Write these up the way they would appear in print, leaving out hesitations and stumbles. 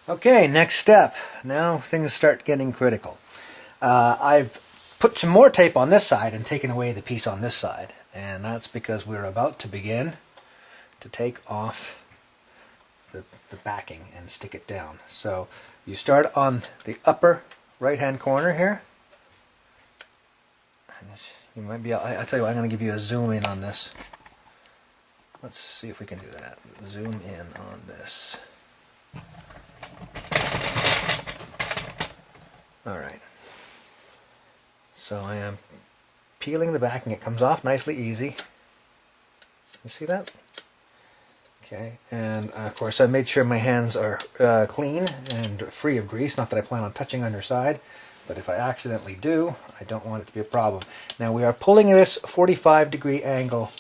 Okay, next step. Now things start getting critical. I've put some more tape on this side and taken away the piece on this side, and that's because we're about to begin to take off the backing and stick it down. So you start on the upper right hand corner here. And you might be, I'll tell you what, I'm going to give you a zoom in on this. Let's see if we can do that. Zoom in on this. Alright, so I am peeling the backing. It comes off nicely easy. You see that? Okay, and of course I made sure my hands are clean and free of grease. Not that I plan on touching underside, but if I accidentally do, I don't want it to be a problem. Now we are pulling this 45-degree angle.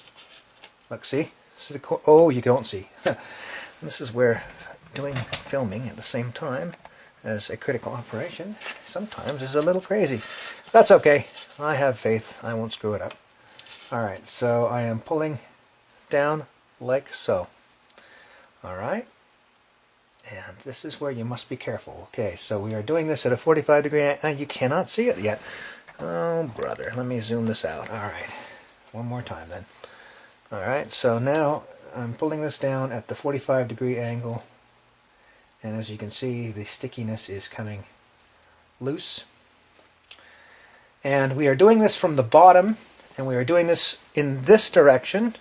Look, see? Oh, you don't see. This is where doing filming at the same time as a critical operation sometimes is a little crazy. That's okay. I have faith. I won't screw it up. Alright, so I am pulling down like so. Alright, and this is where you must be careful. Okay, so we are doing this at a 45-degree angle. You cannot see it yet. Oh, brother. Let me zoom this out. Alright, one more time then. Alright, so now I'm pulling this down at the 45-degree angle. And as you can see, the stickiness is coming loose. And we are doing this from the bottom, and we are doing this in this direction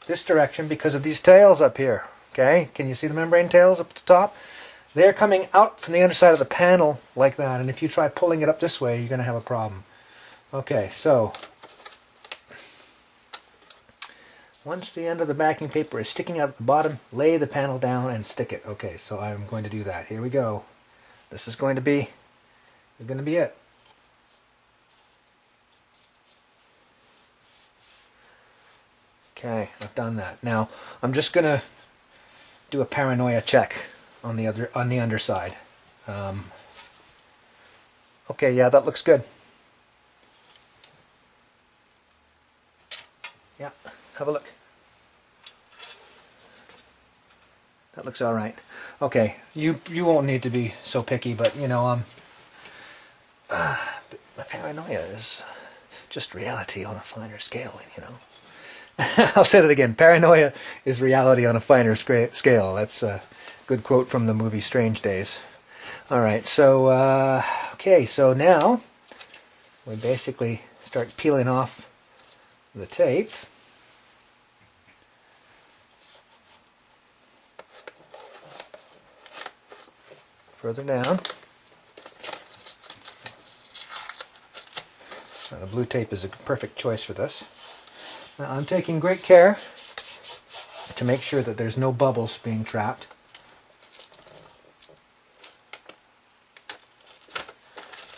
because of these tails up here. Okay, can you see the membrane tails up at the top? They're coming out from the underside of the panel like that, and if you try pulling it up this way, you're going to have a problem. Okay, so once the end of the backing paper is sticking out at the bottom, lay the panel down and stick it. Okay, so I'm going to do that. Here we go. This is going to be it. Okay, I've done that. Now I'm just going to do a paranoia check on the underside. Okay, yeah, that looks good. Yeah. Have a look. That looks all right. Okay, you won't need to be so picky, but you know, my paranoia is just reality on a finer scale. You know, I'll say that again. Paranoia is reality on a finer scale. That's a good quote from the movie Strange Days. All right, so okay, so now we basically start peeling off the tape. Further down. Now, the blue tape is a perfect choice for this. Now I'm taking great care to make sure that there's no bubbles being trapped.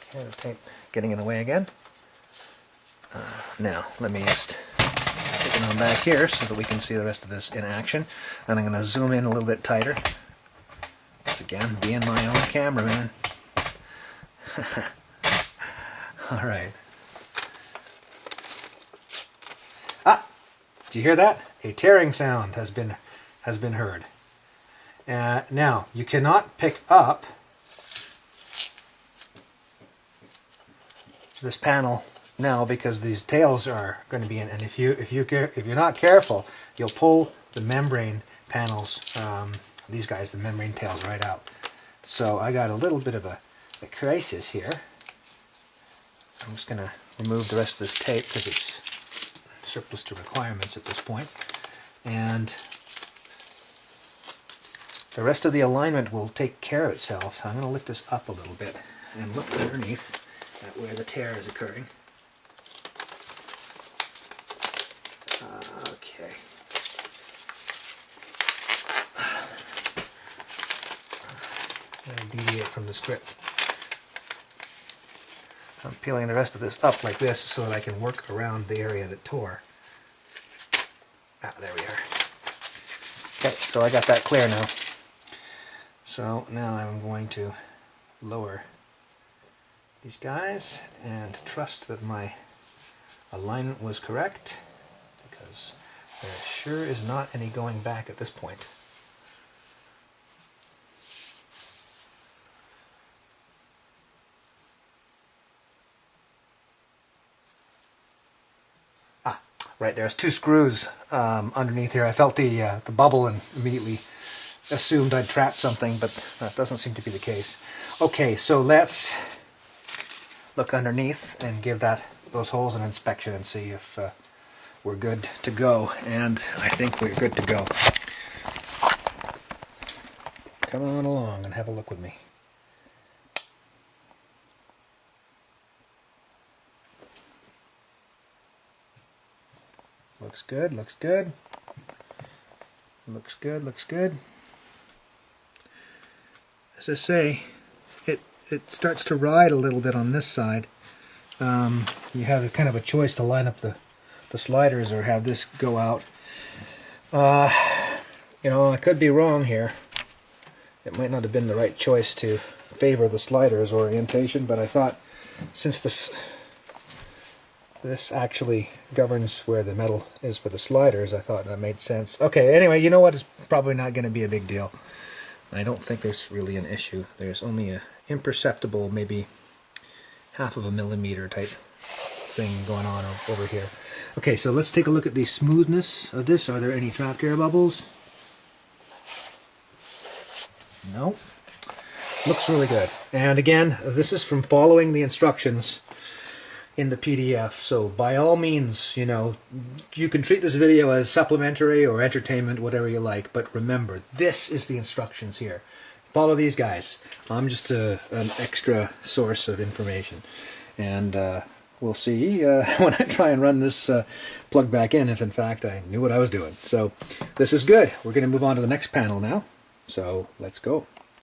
Okay, the tape getting in the way again. Now let me just take it on back here so that we can see the rest of this in action. And I'm going to zoom in a little bit tighter. Again, being my own cameraman. All right. Ah, did you hear that? A tearing sound has been heard. Now you cannot pick up this panel now because these tails are going to be in, and if you're not careful, you'll pull the membrane panels. These guys, the membrane tails, right out. So I got a little bit of a crisis here. I'm just going to remove the rest of this tape because it's surplus to requirements at this point. And the rest of the alignment will take care of itself. I'm going to lift this up a little bit and look underneath at where the tear is occurring. Okay. I'm going to deviate from the script. I'm peeling the rest of this up like this so that I can work around the area that tore. Ah, there we are. Okay, so I got that clear now. So now I'm going to lower these guys and trust that my alignment was correct, because there sure is not any going back at this point. Right, there's 2 screws underneath here. I felt the bubble and immediately assumed I'd trapped something, but that doesn't seem to be the case. Okay, so let's look underneath and give those holes an inspection and see if we're good to go. And I think we're good to go. Come on along and have a look with me. Looks good, looks good. Looks good, looks good. As I say, it starts to ride a little bit on this side. You have kind of a choice to line up the sliders or have this go out. You know, I could be wrong here. It might not have been the right choice to favor the sliders orientation, but I thought since this actually governs where the metal is for the sliders, I thought that made sense. Okay, anyway, you know what? It's probably not going to be a big deal. I don't think there's really an issue. There's only a imperceptible, maybe half of a millimeter type thing going on over here. Okay, so let's take a look at the smoothness of this. Are there any trapped air bubbles? No. Looks really good. And again, this is from following the instructions in the PDF, so by all means, you know, you can treat this video as supplementary or entertainment, whatever you like, but remember, this is the instructions here. Follow these guys. I'm just an extra source of information, and we'll see when I try and run this plug back in if in fact I knew what I was doing. So this is good. We're going to move on to the next panel now, so let's go.